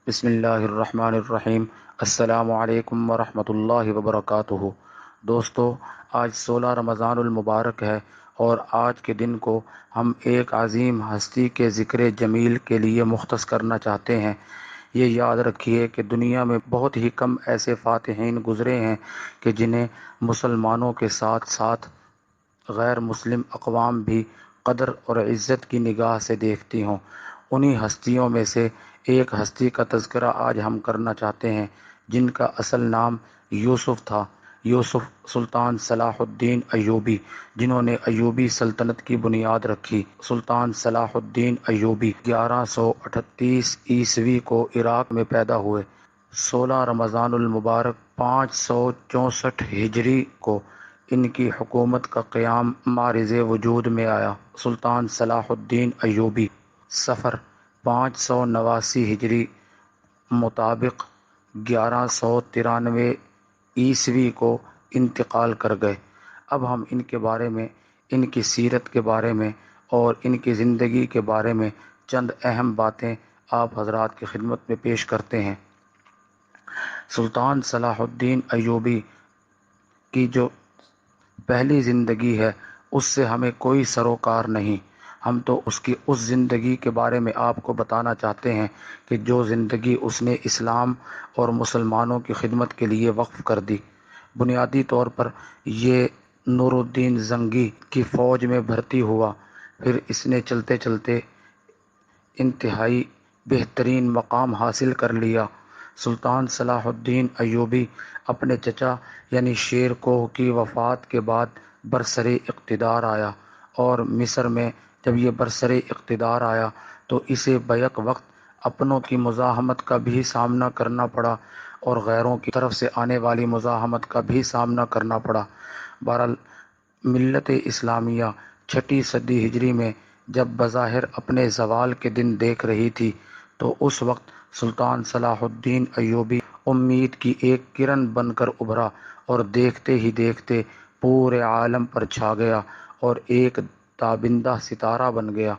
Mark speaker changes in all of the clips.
Speaker 1: بسم اللہ الرحمن الرحیم۔ السلام علیکم ورحمۃ اللہ وبرکاتہ۔ دوستو، آج 16 رمضان المبارک ہے اور آج کے دن کو ہم ایک عظیم ہستی کے ذکر جمیل کے لیے مختص کرنا چاہتے ہیں۔ یہ یاد رکھیے کہ دنیا میں بہت ہی کم ایسے فاتحین گزرے ہیں کہ جنہیں مسلمانوں کے ساتھ ساتھ غیر مسلم اقوام بھی قدر اور عزت کی نگاہ سے دیکھتی ہوں۔ انہی ہستیوں میں سے ایک ہستی کا تذکرہ آج ہم کرنا چاہتے ہیں جن کا اصل نام یوسف تھا۔ یوسف سلطان صلاح الدین ایوبی، جنہوں نے ایوبی سلطنت کی بنیاد رکھی۔ سلطان صلاح الدین ایوبی 1138 عیسوی کو عراق میں پیدا ہوئے۔ 16 رمضان المبارک 564 ہجری کو ان کی حکومت کا قیام معرض وجود میں آیا۔ سلطان صلاح الدین ایوبی صفر 589 ہجری مطابق 1193 عیسوی کو انتقال کر گئے۔ اب ہم ان کے بارے میں، ان کی سیرت کے بارے میں اور ان کی زندگی کے بارے میں چند اہم باتیں آپ حضرات کی خدمت میں پیش کرتے ہیں۔ سلطان صلاح الدین ایوبی کی جو پہلی زندگی ہے اس سے ہمیں کوئی سروکار نہیں، ہم تو اس کی اس زندگی کے بارے میں آپ کو بتانا چاہتے ہیں کہ جو زندگی اس نے اسلام اور مسلمانوں کی خدمت کے لیے وقف کر دی۔ بنیادی طور پر یہ نور الدین زنگی کی فوج میں بھرتی ہوا، پھر اس نے چلتے چلتے انتہائی بہترین مقام حاصل کر لیا۔ سلطان صلاح الدین ایوبی اپنے چچا یعنی شیرکوہ کی وفات کے بعد برسر اقتدار آیا، اور مصر میں جب یہ برسر اقتدار آیا تو اسے بیک وقت اپنوں کی مزاحمت کا بھی سامنا کرنا پڑا اور غیروں کی طرف سے آنے والی مزاحمت کا بھی سامنا کرنا پڑا۔ بہرحال ملت اسلامیہ 6 صدی ہجری میں جب بظاہر اپنے زوال کے دن دیکھ رہی تھی تو اس وقت سلطان صلاح الدین ایوبی امید کی ایک کرن بن کر ابھرا اور دیکھتے ہی دیکھتے پورے عالم پر چھا گیا اور ایک تابندہ ستارہ بن گیا۔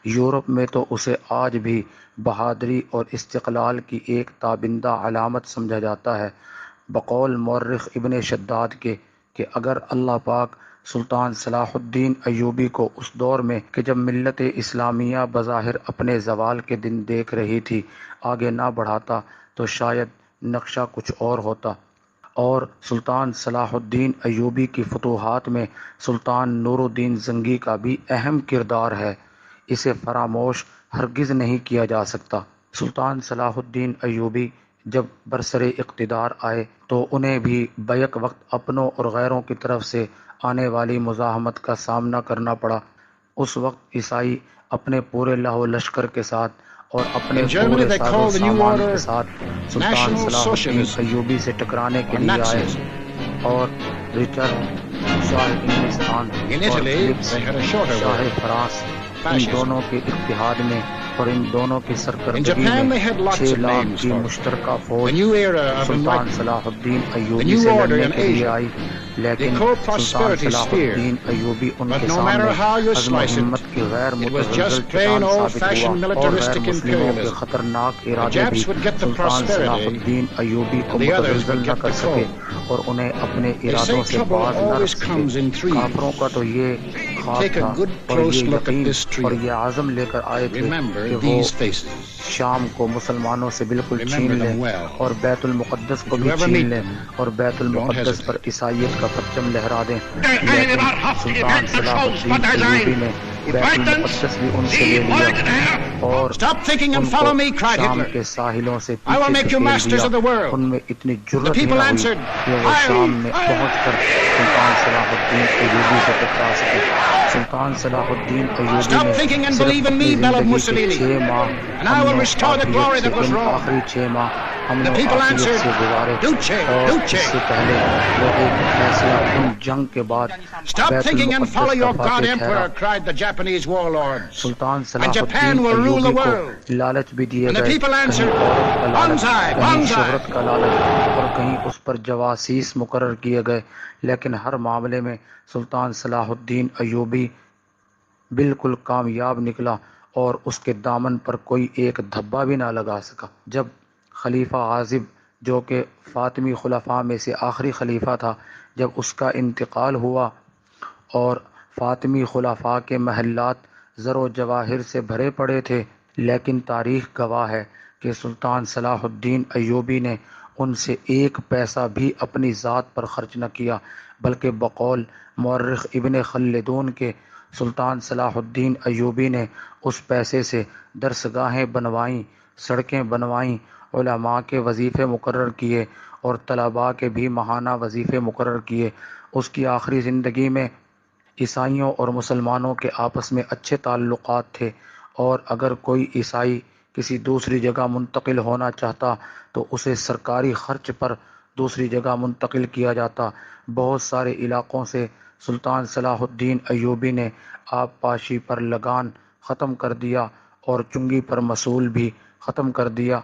Speaker 1: یورپ میں تو اسے آج بھی بہادری اور استقلال کی ایک تابندہ علامت سمجھا جاتا ہے۔ بقول مورخ ابن شداد کے کہ اگر اللہ پاک سلطان صلاح الدین ایوبی کو اس دور میں کہ جب ملت اسلامیہ بظاہر اپنے زوال کے دن دیکھ رہی تھی آگے نہ بڑھاتا تو شاید نقشہ کچھ اور ہوتا۔ اور سلطان صلاح الدین ایوبی کی فتوحات میں سلطان نور الدین زنگی کا بھی اہم کردار ہے، اسے فراموش ہرگز نہیں کیا جا سکتا۔ سلطان صلاح الدین ایوبی جب برسر اقتدار آئے تو انہیں بھی بیک وقت اپنوں اور غیروں کی طرف سے آنے والی مزاحمت کا سامنا کرنا پڑا۔ اس وقت عیسائی اپنے پورے لہو لشکر کے ساتھ اور اپنے پورے ساز و سامان کے ساتھ سلطان صلاح الدین ایوبی سے ٹکرانے کے لیے آئے، اور رچرڈ شاہ انگلستان اور فلپس شاہ فرانس ان دونوں کے اتحاد میں اور ان دونوں کی سرکردگی میں 6 لاکھ کی مشترکہ فوج سلطان صلاح الدین ایوبی سے لڑنے کے لیے آئی، لیکن سلطان صلاح الدین ایوبی ان کے سامنے عزم و ہمت کی غیر متزلزل چٹان ثابت ہوا، اور غیر مسلموں کے خطرناک ارادے بھی سلطان صلاح الدین ایوبی کو متزلزل نہ کر سکے اور انہیں اپنے ارادوں سے باز نہ رکھ سکے۔ کافروں کا تو یہ خواب تھا اور یہ یقین اور یہ عزم لے کر آئے تھے کہ وہ شام کو مسلمانوں سے بالکل چھین لیں اور بیت المقدس کو بھی چھین لیں اور بیت المقدس پر عیسائیت کا پرچم لہرا دیں، لیکن سلطان صلاح الدین ایوبی نے بیت المقدس بھی ان سے لے لیا اور ان کو شام کے ساحلوں سے پیچھے دھکیل دیا۔ ان میں اتنی جرأت نہ ہوئی کہ وہ شام میں پہنچ کر سلطان صلاح الدین ایوبی سے ٹکرا سکے۔ سلطان صلاح الدین ایوبی نے صرف اپنی زندگی کے 6 ماہ لیکن آخری 6 ماہ امن و عافیت سے گزارے، اور اس سے پہلے وہ ایک فیصلہ کن جنگ کے بعد بیت المقدس کا فاتح ٹھہرا۔ سلطان صلاح الدین ایوبی کو لالچ بھی دیے گئے، کہیں عورت کا لالچ، کہیں شہرت کا لالچ اور کہیں اس پر جواسیس مقرر کیے گئے، لیکن ہر معاملے میں سلطان صلاح الدین ایوبی بالکل کامیاب نکلا اور اس کے دامن پر کوئی ایک دھبا بھی نہ لگا سکا۔ جب خلیفہ عازب جو کہ فاطمی خلفاء میں سے آخری خلیفہ تھا، جب اس کا انتقال ہوا اور فاطمی خلفاء کے محلات زر و جواہر سے بھرے پڑے تھے، لیکن تاریخ گواہ ہے کہ سلطان صلاح الدین ایوبی نے ان سے ایک پیسہ بھی اپنی ذات پر خرچ نہ کیا، بلکہ بقول مورخ ابن خلدون کے سلطان صلاح الدین ایوبی نے اس پیسے سے درسگاہیں بنوائیں، سڑکیں بنوائیں، علماء کے وظیفے مقرر کیے اور طلباء کے بھی ماہانہ وظیفے مقرر کیے۔ اس کی آخری زندگی میں عیسائیوں اور مسلمانوں کے آپس میں اچھے تعلقات تھے، اور اگر کوئی عیسائی کسی دوسری جگہ منتقل ہونا چاہتا تو اسے سرکاری خرچ پر دوسری جگہ منتقل کیا جاتا۔ بہت سارے علاقوں سے سلطان صلاح الدین ایوبی نے آب پاشی پر لگان ختم کر دیا اور چنگی پر مسول بھی ختم کر دیا۔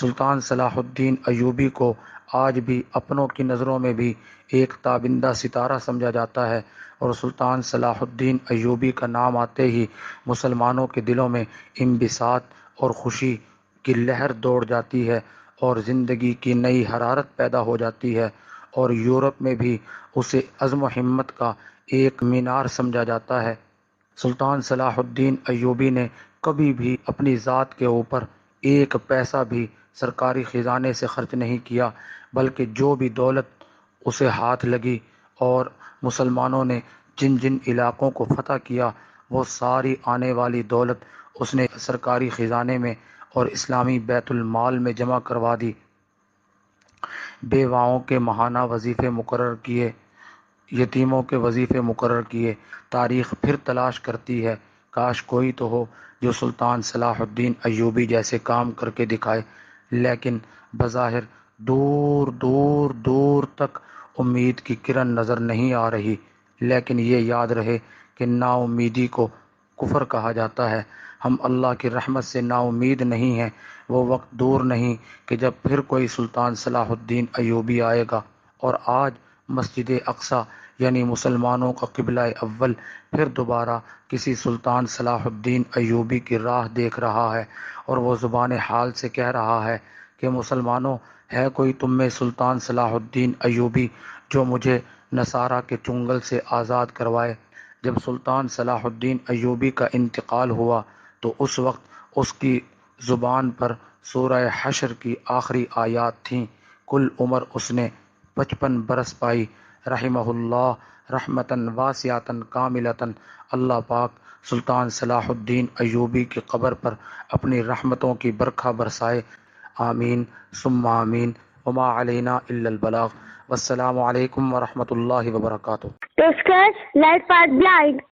Speaker 1: سلطان صلاح الدین ایوبی کو آج بھی اپنوں کی نظروں میں بھی ایک تابندہ ستارہ سمجھا جاتا ہے، اور سلطان صلاح الدین ایوبی کا نام آتے ہی مسلمانوں کے دلوں میں انبساط اور خوشی کی لہر دوڑ جاتی ہے اور زندگی کی نئی حرارت پیدا ہو جاتی ہے، اور یورپ میں بھی اسے عزم و ہمت کا ایک مینار سمجھا جاتا ہے۔ سلطان صلاح الدین ایوبی نے کبھی بھی اپنی ذات کے اوپر ایک پیسہ بھی سرکاری خزانے سے خرچ نہیں کیا، بلکہ جو بھی دولت اسے ہاتھ لگی اور مسلمانوں نے جن جن علاقوں کو فتح کیا، وہ ساری آنے والی دولت اس نے سرکاری خزانے میں اور اسلامی بیت المال میں جمع کروا دی۔ بیواؤں کے ماہانہ وظیفے مقرر کیے، یتیموں کے وظیفے مقرر کیے۔ تاریخ پھر تلاش کرتی ہے، کاش کوئی تو ہو جو سلطان صلاح الدین ایوبی جیسے کام کر کے دکھائے، لیکن بظاہر دور دور دور تک امید کی کرن نظر نہیں آ رہی۔ لیکن یہ یاد رہے کہ نا امیدی کو کفر کہا جاتا ہے۔ ہم اللہ کی رحمت سے نا امید نہیں ہیں۔ وہ وقت دور نہیں کہ جب پھر کوئی سلطان صلاح الدین ایوبی آئے گا، اور آج مسجد اقصیٰ یعنی مسلمانوں کا قبلہ اول پھر دوبارہ کسی سلطان صلاح الدین ایوبی کی راہ دیکھ رہا ہے، اور وہ زبان حال سے کہہ رہا ہے کہ مسلمانوں، ہے کوئی تم میں سلطان صلاح الدین ایوبی جو مجھے نصارہ کے چنگل سے آزاد کروائے۔ جب سلطان صلاح الدین ایوبی کا انتقال ہوا تو اس وقت اس کی زبان پر سورہ حشر کی آخری آیات تھیں۔ کل عمر اس نے 55 برس پائی، رحمہ اللہ رحمتاً واسعۃً کاملۃً۔ اللہ پاک سلطان صلاح الدین ایوبی کی قبر پر اپنی رحمتوں کی برکھا برسائے، آمین ثم آمین، وما علینا الا البلاغ۔ والسلام علیکم ورحمۃ اللہ وبرکاتہ۔
Speaker 2: Discuss Life Path Blind.